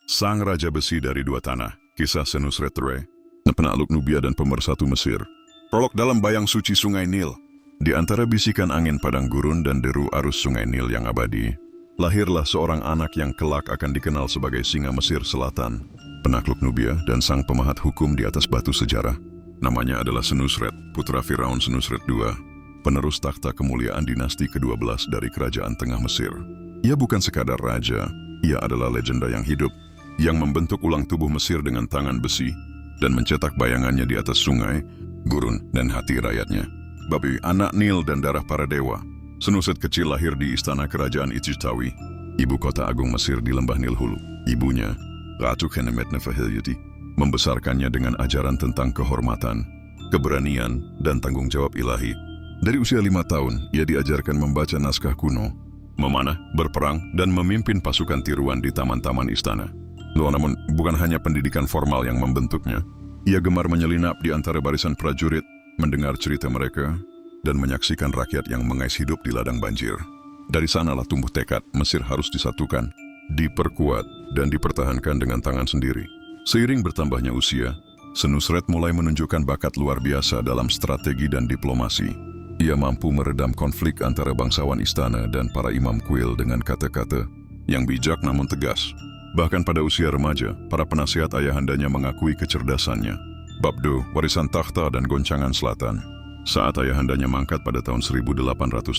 Sang Raja Besi dari Dua Tanah, kisah Senusret III, penakluk Nubia dan pemersatu Mesir. Prolog dalam bayang suci Sungai Nil. Di antara bisikan angin padang gurun dan deru arus Sungai Nil yang abadi, lahirlah seorang anak yang kelak akan dikenal sebagai singa Mesir Selatan, penakluk Nubia dan sang pemahat hukum di atas batu sejarah. Namanya adalah Senusret, putra Firaun Senusret II, penerus takhta kemuliaan dinasti ke-12 dari kerajaan tengah Mesir. Ia bukan sekadar raja, ia adalah legenda yang hidup, yang membentuk ulang tubuh Mesir dengan tangan besi, dan mencetak bayangannya di atas sungai, gurun, dan hati rakyatnya. Babi anak Nil dan darah para dewa, Senusret kecil lahir di istana kerajaan Ijtawi, ibu kota agung Mesir di lembah Nil Hulu. Ibunya, Ratu Kenemet Nefertiti, membesarkannya dengan ajaran tentang kehormatan, keberanian, dan tanggung jawab ilahi. Dari usia 5 tahun, ia diajarkan membaca naskah kuno, memanah, berperang, dan memimpin pasukan tiruan di taman-taman istana. Namun, bukan hanya pendidikan formal yang membentuknya. Ia gemar menyelinap di antara barisan prajurit, mendengar cerita mereka, dan menyaksikan rakyat yang mengais hidup di ladang banjir. Dari sanalah tumbuh tekad Mesir harus disatukan, diperkuat, dan dipertahankan dengan tangan sendiri. Seiring bertambahnya usia, Senusret mulai menunjukkan bakat luar biasa dalam strategi dan diplomasi. Ia mampu meredam konflik antara bangsawan istana dan para imam kuil dengan kata-kata yang bijak namun tegas. Bahkan pada usia remaja, para penasihat ayahandanya mengakui kecerdasannya. Bab 2, warisan takhta dan goncangan selatan. Saat ayahandanya mangkat pada tahun 1878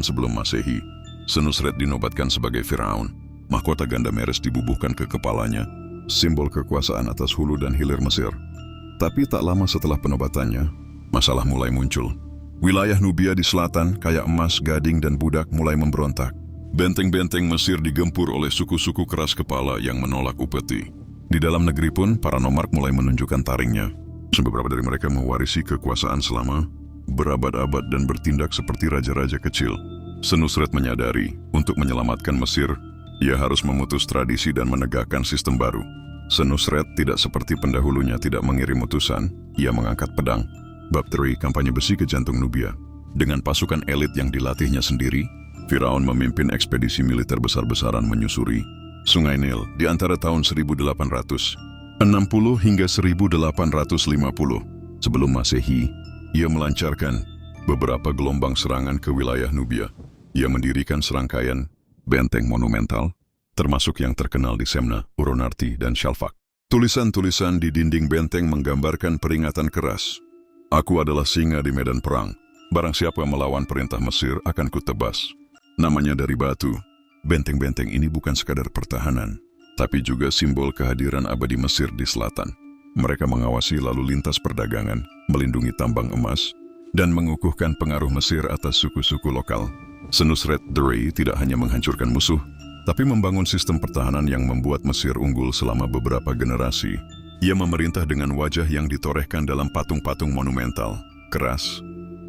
sebelum Masehi, Senusret dinobatkan sebagai Firaun. Mahkota ganda meres dibubuhkan ke kepalanya, simbol kekuasaan atas hulu dan hilir Mesir. Tapi tak lama setelah penobatannya, masalah mulai muncul. Wilayah Nubia di selatan, kaya emas, gading, dan budak mulai memberontak. Benteng-benteng Mesir digempur oleh suku-suku keras kepala yang menolak upeti. Di dalam negeri pun, para nomark mulai menunjukkan taringnya. Beberapa dari mereka mewarisi kekuasaan selama berabad-abad dan bertindak seperti raja-raja kecil. Senusret menyadari, untuk menyelamatkan Mesir, ia harus memutus tradisi dan menegakkan sistem baru. Senusret tidak seperti pendahulunya tidak mengirim utusan, ia mengangkat pedang. Bab 3, kampanye besi ke jantung Nubia. Dengan pasukan elit yang dilatihnya sendiri, Firaun memimpin ekspedisi militer besar-besaran menyusuri Sungai Nil di antara tahun 1860 hingga 1850. Sebelum Masehi, ia melancarkan beberapa gelombang serangan ke wilayah Nubia. Ia mendirikan serangkaian benteng monumental, termasuk yang terkenal di Semna, Uronarti, dan Shalfaq. Tulisan-tulisan di dinding benteng menggambarkan peringatan keras. Aku adalah singa di medan perang. Barang siapa melawan perintah Mesir akan kutebas. Namanya dari batu. Benteng-benteng ini bukan sekadar pertahanan, tapi juga simbol kehadiran abadi Mesir di selatan. Mereka mengawasi lalu lintas perdagangan, melindungi tambang emas, dan mengukuhkan pengaruh Mesir atas suku-suku lokal. Senusret III tidak hanya menghancurkan musuh, tapi membangun sistem pertahanan yang membuat Mesir unggul selama beberapa generasi. Ia memerintah dengan wajah yang ditorehkan dalam patung-patung monumental, keras,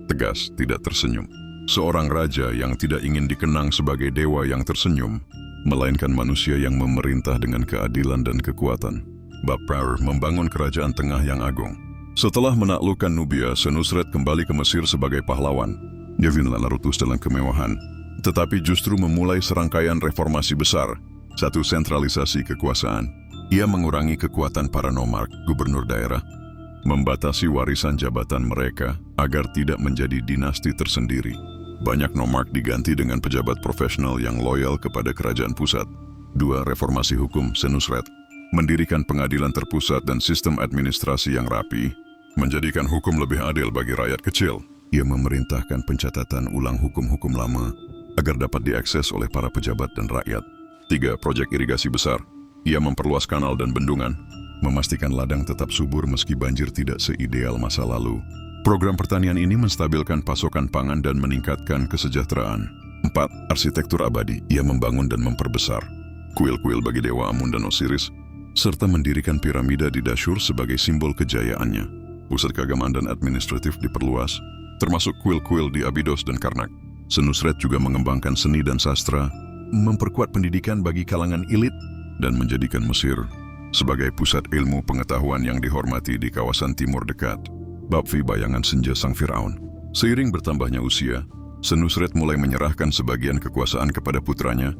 tegas, tidak tersenyum. Seorang raja yang tidak ingin dikenang sebagai dewa yang tersenyum, melainkan manusia yang memerintah dengan keadilan dan kekuatan. Bab Prawer membangun kerajaan tengah yang agung. Setelah menaklukkan Nubia, Senusret kembali ke Mesir sebagai pahlawan. Dia larut dalam kemewahan, tetapi justru memulai serangkaian reformasi besar. Satu, sentralisasi kekuasaan. Ia mengurangi kekuatan para nomark, gubernur daerah, membatasi warisan jabatan mereka agar tidak menjadi dinasti tersendiri. Banyak nomark diganti dengan pejabat profesional yang loyal kepada kerajaan pusat. 2, reformasi hukum. Senusret mendirikan pengadilan terpusat dan sistem administrasi yang rapi, menjadikan hukum lebih adil bagi rakyat kecil. Ia memerintahkan pencatatan ulang hukum-hukum lama agar dapat diakses oleh para pejabat dan rakyat. 3, proyek irigasi besar. Ia memperluas kanal dan bendungan, memastikan ladang tetap subur meski banjir tidak seideal masa lalu. Program pertanian ini menstabilkan pasokan pangan dan meningkatkan kesejahteraan. 4, arsitektur abadi. Ia membangun dan memperbesar kuil-kuil bagi dewa Amun dan Osiris, serta mendirikan piramida di Dashur sebagai simbol kejayaannya. Pusat keagamaan dan administratif diperluas, termasuk kuil-kuil di Abydos dan Karnak. Senusret juga mengembangkan seni dan sastra, memperkuat pendidikan bagi kalangan elit, dan menjadikan Mesir sebagai pusat ilmu pengetahuan yang dihormati di kawasan timur dekat. Bab V, bayangan senja sang Firaun. Seiring bertambahnya usia, Senusret mulai menyerahkan sebagian kekuasaan kepada putranya,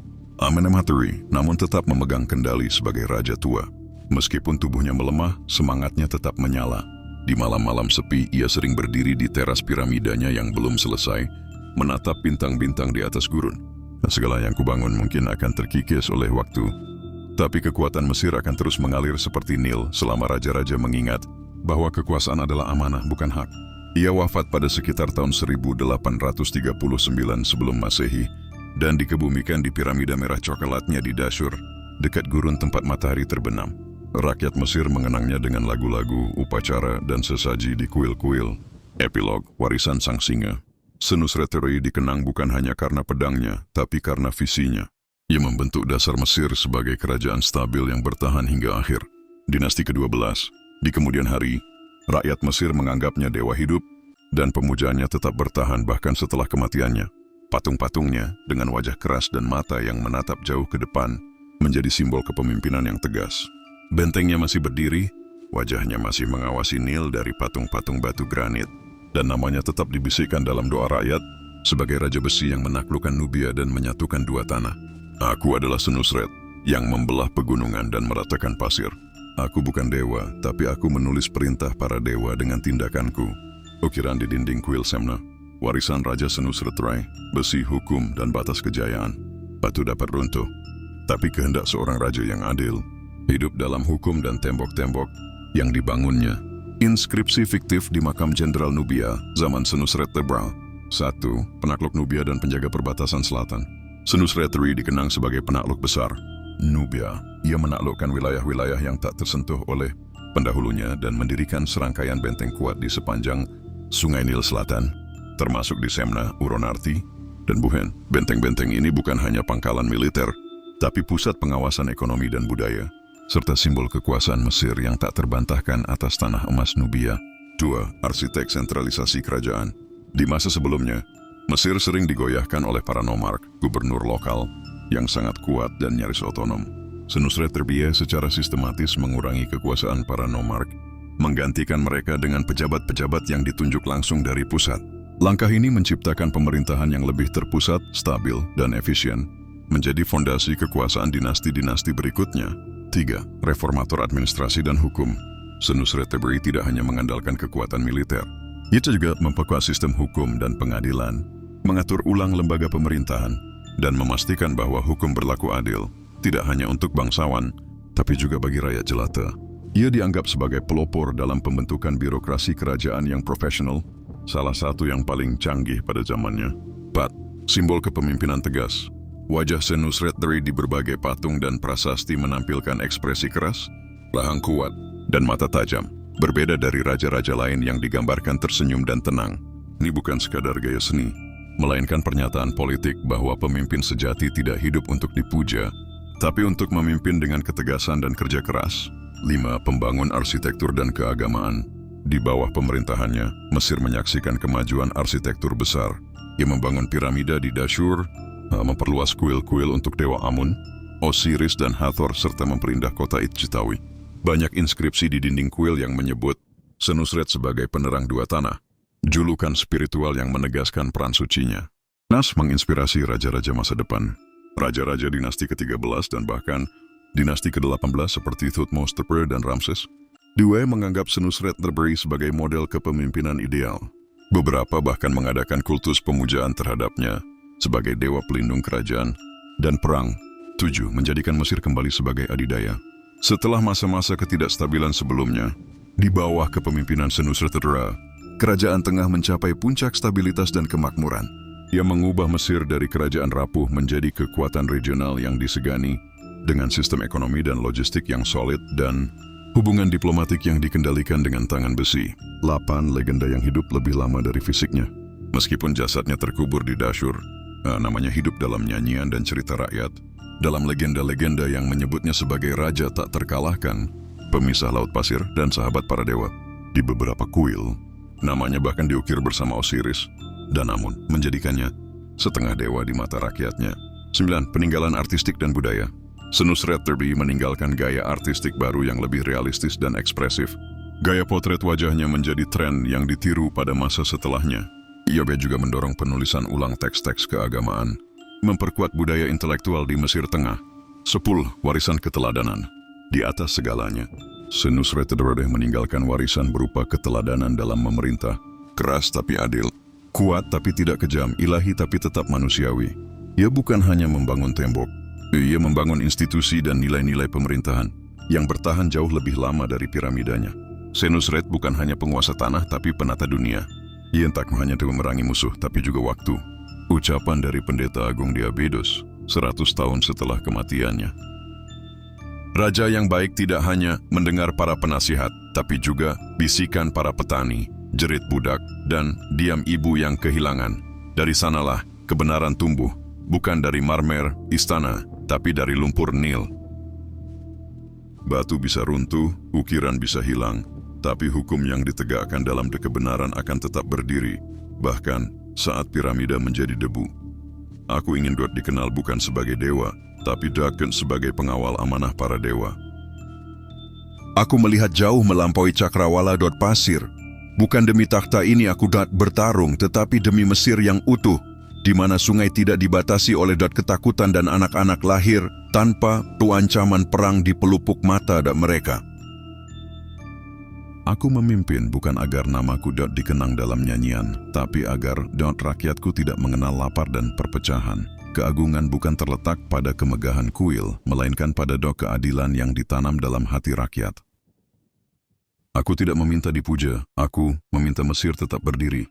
Amenemhotep namun tetap memegang kendali sebagai raja tua. Meskipun tubuhnya melemah, semangatnya tetap menyala. Di malam-malam sepi, ia sering berdiri di teras piramidanya yang belum selesai, menatap bintang-bintang di atas gurun. Segala yang kubangun mungkin akan terkikis oleh waktu, tapi kekuatan Mesir akan terus mengalir seperti Nil selama raja-raja mengingat bahwa kekuasaan adalah amanah, bukan hak. Ia wafat pada sekitar tahun 1839 sebelum Masehi dan dikebumikan di piramida merah coklatnya di Dashur, dekat gurun tempat matahari terbenam. Rakyat Mesir mengenangnya dengan lagu-lagu, upacara, dan sesaji di kuil-kuil. Epilog, warisan sang singa. Senusreteri dikenang bukan hanya karena pedangnya, tapi karena visinya. Ia membentuk dasar Mesir sebagai kerajaan stabil yang bertahan hingga akhir. Dinasti ke-12. Di kemudian hari, rakyat Mesir menganggapnya dewa hidup, dan pemujaannya tetap bertahan bahkan setelah kematiannya. Patung-patungnya, dengan wajah keras dan mata yang menatap jauh ke depan, menjadi simbol kepemimpinan yang tegas. Bentengnya masih berdiri, wajahnya masih mengawasi Nil dari patung-patung batu granit, dan namanya tetap dibisikkan dalam doa rakyat sebagai raja besi yang menaklukkan Nubia dan menyatukan dua tanah. Aku adalah Senusret yang membelah pegunungan dan meratakan pasir. Aku bukan dewa, tapi aku menulis perintah para dewa dengan tindakanku. Ukiran di dinding kuil Semna, warisan Raja Senusreteri, besi hukum dan batas kejayaan. Batu dapat runtuh, tapi kehendak seorang raja yang adil hidup dalam hukum dan tembok-tembok yang dibangunnya. Inskripsi fiktif di makam Jenderal Nubia zaman Senusreteri. 1. Penakluk Nubia dan penjaga perbatasan selatan. Senusreteri dikenang sebagai penakluk besar Nubia. Ia menaklukkan wilayah-wilayah yang tak tersentuh oleh pendahulunya dan mendirikan serangkaian benteng kuat di sepanjang Sungai Nil Selatan, termasuk di Semna, Uronarti, dan Buhen. Benteng-benteng ini bukan hanya pangkalan militer, tapi pusat pengawasan ekonomi dan budaya, serta simbol kekuasaan Mesir yang tak terbantahkan atas tanah emas Nubia. 2. Arsitek sentralisasi kerajaan. Di masa sebelumnya, Mesir sering digoyahkan oleh para nomark, gubernur lokal, yang sangat kuat dan nyaris otonom. Senusreteri secara sistematis mengurangi kekuasaan para nomark, menggantikan mereka dengan pejabat-pejabat yang ditunjuk langsung dari pusat. Langkah ini menciptakan pemerintahan yang lebih terpusat, stabil, dan efisien, menjadi fondasi kekuasaan dinasti-dinasti berikutnya. 3. Reformator administrasi dan hukum. Senusreteri tidak hanya mengandalkan kekuatan militer. Ia juga memperkuat sistem hukum dan pengadilan, mengatur ulang lembaga pemerintahan, dan memastikan bahwa hukum berlaku adil, tidak hanya untuk bangsawan, tapi juga bagi rakyat jelata. Ia dianggap sebagai pelopor dalam pembentukan birokrasi kerajaan yang profesional, salah satu yang paling canggih pada zamannya. 4. Simbol kepemimpinan tegas. Wajah Senusreteri di berbagai patung dan prasasti menampilkan ekspresi keras, rahang kuat, dan mata tajam. Berbeda dari raja-raja lain yang digambarkan tersenyum dan tenang. Ini bukan sekadar gaya seni, melainkan pernyataan politik bahwa pemimpin sejati tidak hidup untuk dipuja, tapi untuk memimpin dengan ketegasan dan kerja keras. 5. Pembangun arsitektur dan keagamaan. Di bawah pemerintahannya, Mesir menyaksikan kemajuan arsitektur besar. Ia membangun piramida di Dashur, memperluas kuil-kuil untuk Dewa Amun, Osiris, dan Hathor, serta memperindah kota Itjitawi. Banyak inskripsi di dinding kuil yang menyebut Senusret sebagai penerang dua tanah, julukan spiritual yang menegaskan peran sucinya. Nas menginspirasi raja-raja masa depan, raja-raja dinasti ke-13 dan bahkan dinasti ke-18 seperti Thutmose III dan Ramses. Dua menganggap Senusreteri sebagai model kepemimpinan ideal. Beberapa bahkan mengadakan kultus pemujaan terhadapnya sebagai dewa pelindung kerajaan dan perang. 7. Menjadikan Mesir kembali sebagai adidaya. Setelah masa-masa ketidakstabilan sebelumnya, di bawah kepemimpinan Senusreteri, kerajaan tengah mencapai puncak stabilitas dan kemakmuran. Ia mengubah Mesir dari kerajaan rapuh menjadi kekuatan regional yang disegani, dengan sistem ekonomi dan logistik yang solid dan hubungan diplomatik yang dikendalikan dengan tangan besi. 8. Legenda yang hidup lebih lama dari fisiknya. Meskipun jasadnya terkubur di Dashur, namanya hidup dalam nyanyian dan cerita rakyat. Dalam legenda-legenda yang menyebutnya sebagai raja tak terkalahkan, pemisah laut pasir, dan sahabat para dewa. Di beberapa kuil, namanya bahkan diukir bersama Osiris dan Amun, menjadikannya setengah dewa di mata rakyatnya. 9. Peninggalan artistik dan budaya. Senusreteri meninggalkan gaya artistik baru yang lebih realistis dan ekspresif. Gaya potret wajahnya menjadi tren yang ditiru pada masa setelahnya. Ia juga mendorong penulisan ulang teks-teks keagamaan, memperkuat budaya intelektual di Mesir Tengah. 10. Warisan keteladanan. Di atas segalanya, Senusret meninggalkan warisan berupa keteladanan dalam memerintah. Keras tapi adil, kuat tapi tidak kejam, ilahi tapi tetap manusiawi. Ia bukan hanya membangun tembok, ia membangun institusi dan nilai-nilai pemerintahan yang bertahan jauh lebih lama dari piramidanya. Senusret bukan hanya penguasa tanah tapi penata dunia. Ia tak hanya memerangi musuh tapi juga waktu. Ucapan dari Pendeta Agung Diabedos 100 tahun setelah kematiannya. Raja yang baik tidak hanya mendengar para penasihat, tapi juga bisikan para petani, jerit budak, dan diam ibu yang kehilangan. Dari sanalah kebenaran tumbuh, bukan dari marmer, istana, tapi dari lumpur Nil. Batu bisa runtuh, ukiran bisa hilang, tapi hukum yang ditegakkan dalam kebenaran akan tetap berdiri, bahkan saat piramida menjadi debu. Aku ingin dikenal bukan sebagai dewa, tapi sebagai pengawal amanah para dewa. Aku melihat jauh melampaui cakrawala pasir. Bukan demi takhta ini aku bertarung, tetapi demi Mesir yang utuh, di mana sungai tidak dibatasi oleh ketakutan dan anak-anak lahir tanpa ancaman perang di pelupuk mata mereka. Aku memimpin bukan agar namaku dikenang dalam nyanyian, tapi agar rakyatku tidak mengenal lapar dan perpecahan. Keagungan bukan terletak pada kemegahan kuil, melainkan pada keadilan yang ditanam dalam hati rakyat. Aku tidak meminta dipuja, aku meminta Mesir tetap berdiri.